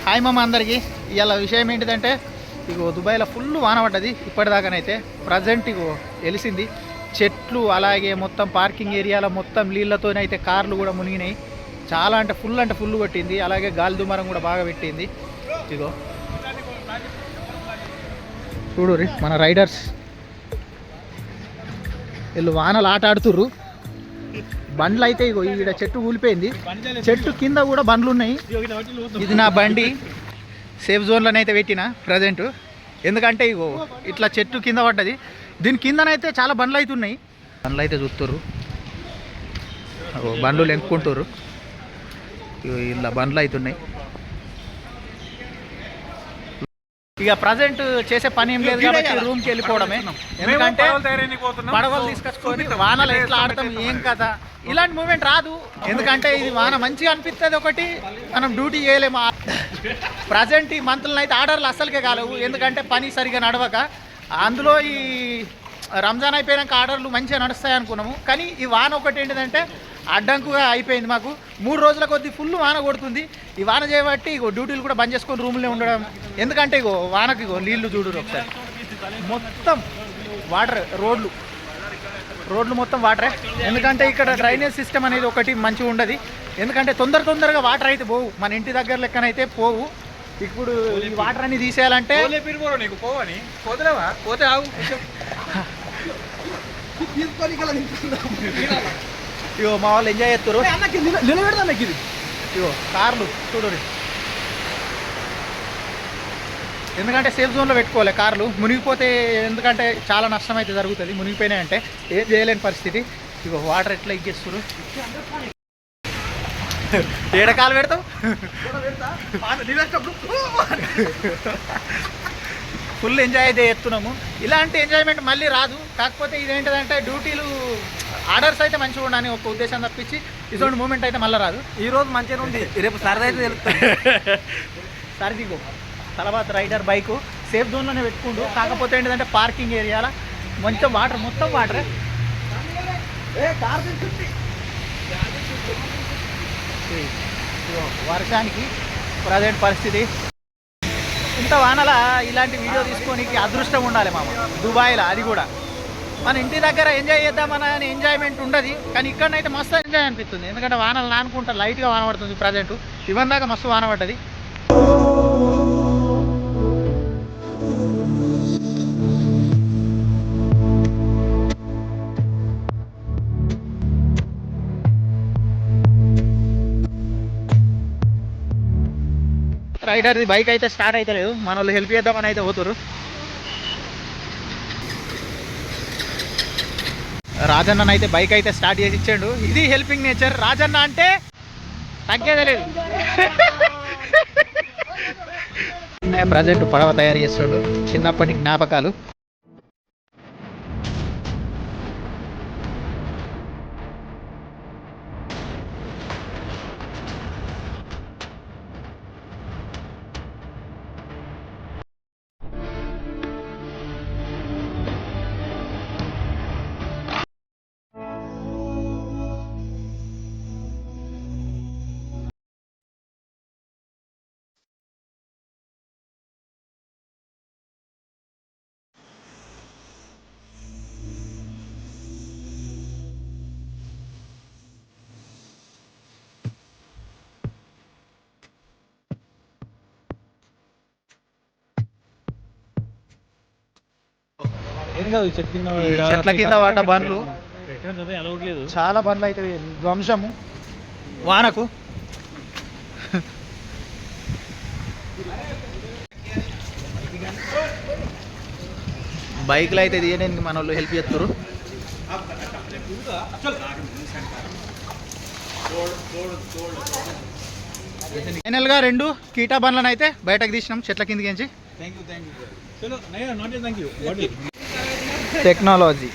Hi మామ అందరికీ. ఇవాళ విషయం ఏంటిదంటే ఇగో దుబాయ్లో ఫుల్ వాన పడ్డది ఇప్పటిదాకానైతే. ప్రజెంట్ ఇగో వెలిసింది చెట్లు, అలాగే మొత్తం పార్కింగ్ ఏరియాలో మొత్తం నీళ్ళతోనైతే కార్లు కూడా మునిగినాయి. చాలా అంటే ఫుల్ కొట్టింది. అలాగే గాలి దుమారం కూడా బాగా పెట్టింది. ఇగో చూడు మన రైడర్స్ వీళ్ళు వానలు ఆట ఆడుతుర్రు. బండ్లు అయితే ఇగో ఈడ చెట్టు కూలిపోయింది, చెట్టు కింద కూడా బండ్లు ఉన్నాయి. ఇది నా బండి సేఫ్ జోన్లోనైతే పెట్టిన ప్రజెంట్, ఎందుకంటే ఇగో ఇట్లా చెట్టు కింద పడ్డది. దీని కిందనైతే చాలా బండ్లు అయితే ఉన్నాయి. బండ్లు అయితే చూస్తుర్రు, బండ్లు లెంక్కుంటుర్రు. ఇలా బండ్లు అవుతున్నాయి. ఇక ప్రజెంట్ చేసే పని ఏం లేదు కాబట్టి రూమ్కి వెళ్ళిపోవడమే. ఎందుకంటే పడవలు తీసుకొచ్చుకొని వానలు ఎట్లా ఆడతాం ఏం కదా, ఇలాంటి మూమెంట్ రాదు. ఎందుకంటే ఇది వాన మంచిగా అనిపిస్తుంది, ఒకటి మనం డ్యూటీ చేయలేము. ప్రజెంట్ ఈ మంత్లో అయితే ఆర్డర్లు అస్సలకే కాలేవు, ఎందుకంటే పని సరిగా నడవక. అందులో ఈ రంజాన్ అయిపోయాక ఆర్డర్లు మంచిగా నడుస్తాయి అనుకున్నాము, కానీ ఈ వాన ఒకటి ఏంటిదంటే అడ్డంకుగా అయిపోయింది మాకు. 3 రోజుల కొద్దీ ఫుల్ వాన కొడుతుంది. ఈ వాన చేయబట్టి ఇగో డ్యూటీలు కూడా బంద్ చేసుకొని రూమ్లో ఉండడం. ఎందుకంటే ఇగో వానకి ఇగో నీళ్లు చూడరు ఒకసారి, మొత్తం వాటర్, రోడ్లు మొత్తం వాటరే. ఎందుకంటే ఇక్కడ డ్రైనేజ్ సిస్టమ్ అనేది ఒకటి మంచిగా ఉండదు. ఎందుకంటే తొందరగా వాటర్ అయితే పోవు, మన ఇంటి దగ్గర లెక్కనైతే పోవు. ఇప్పుడు ఈ వాటర్ అన్ని తీసేయాలంటే ఇగో మా వాళ్ళు ఎంజాయ్ చేస్తారు. ఇగో కార్లు చూడు, ఎందుకంటే సేఫ్ జోన్లో పెట్టుకోవాలి కార్లు. మునిగిపోతే ఎందుకంటే చాలా నష్టం అయితే జరుగుతుంది. మునిగిపోయినాయి అంటే ఏం చేయలేని పరిస్థితి. ఇగో వాటర్ ఎట్లా ఎక్కిస్తారు, ఏడకాలు పెడతావు. ఫుల్ ఎంజాయ్ అయితే చేస్తున్నాము. ఇలాంటి ఎంజాయ్మెంట్ మళ్ళీ రాదు. కాకపోతే ఇదేంటిదంటే డ్యూటీలు ఆర్డర్స్ అయితే మంచిగా ఉండని ఒక ఉద్దేశం తప్పించి ఇటువంటి మూమెంట్ అయితే మళ్ళీ రాదు. ఈరోజు మంచిగా ఉంది, రేపు సరదా అయితే తెలుస్తుంది. సరిదిగో తర్వాత రైడర్ బైక్ సేఫ్ జోన్లోనే పెట్టుకుంటూ, కాకపోతే ఏంటిదంటే పార్కింగ్ ఏరియాలో మొత్తం వాటరే. వర్షానికి ప్రజెంట్ పరిస్థితి. ఇంత వానలా ఇలాంటి వీడియో తీసుకోనికి అదృష్టం ఉండాలి మామ దుబాయ్లో. అది కూడా మన ఇంటి దగ్గర ఎంజాయ్ చేద్దామని ఎంజాయ్మెంట్ ఉండదు, కానీ ఇక్కడనైతే మస్తు ఎంజాయ్ అనిపిస్తుంది. ఎందుకంటే వానలు నానుకుంటా లైట్గా వాన పడుతుంది. ప్రజెంట్ ఇవన్ దాకా మస్తు వాన పడ్డది. రైడర్ది బైక్ అయితే స్టార్ట్ అయితే లేదు, మన వాళ్ళు హెల్ప్ చేద్దామని అయితే పోతారు. రాజన్న అయితే బైక్ అయితే స్టార్ట్ చేసి ఇచ్చాడు. ఇది హెల్పింగ్ నేచర్. రాజన్న అంటే తగ్గేదే లేదు. ప్రజెంట్ పడవ తయారు చేస్తాడు, చిన్నప్పటి జ్ఞాపకాలు. చెట్ల కింద వాట బండ్లు, చాలా బండ్లు అయితే ధ్వంసము వానకు. బైక్లు అయితే తీయడానికి మన వాళ్ళు హెల్ప్ చేస్తారు. ఫైనల్గా 2 కీటా బండ్లను అయితే బయటకు తీసినాం చెట్ల కిందకి. టెక్నాలజీ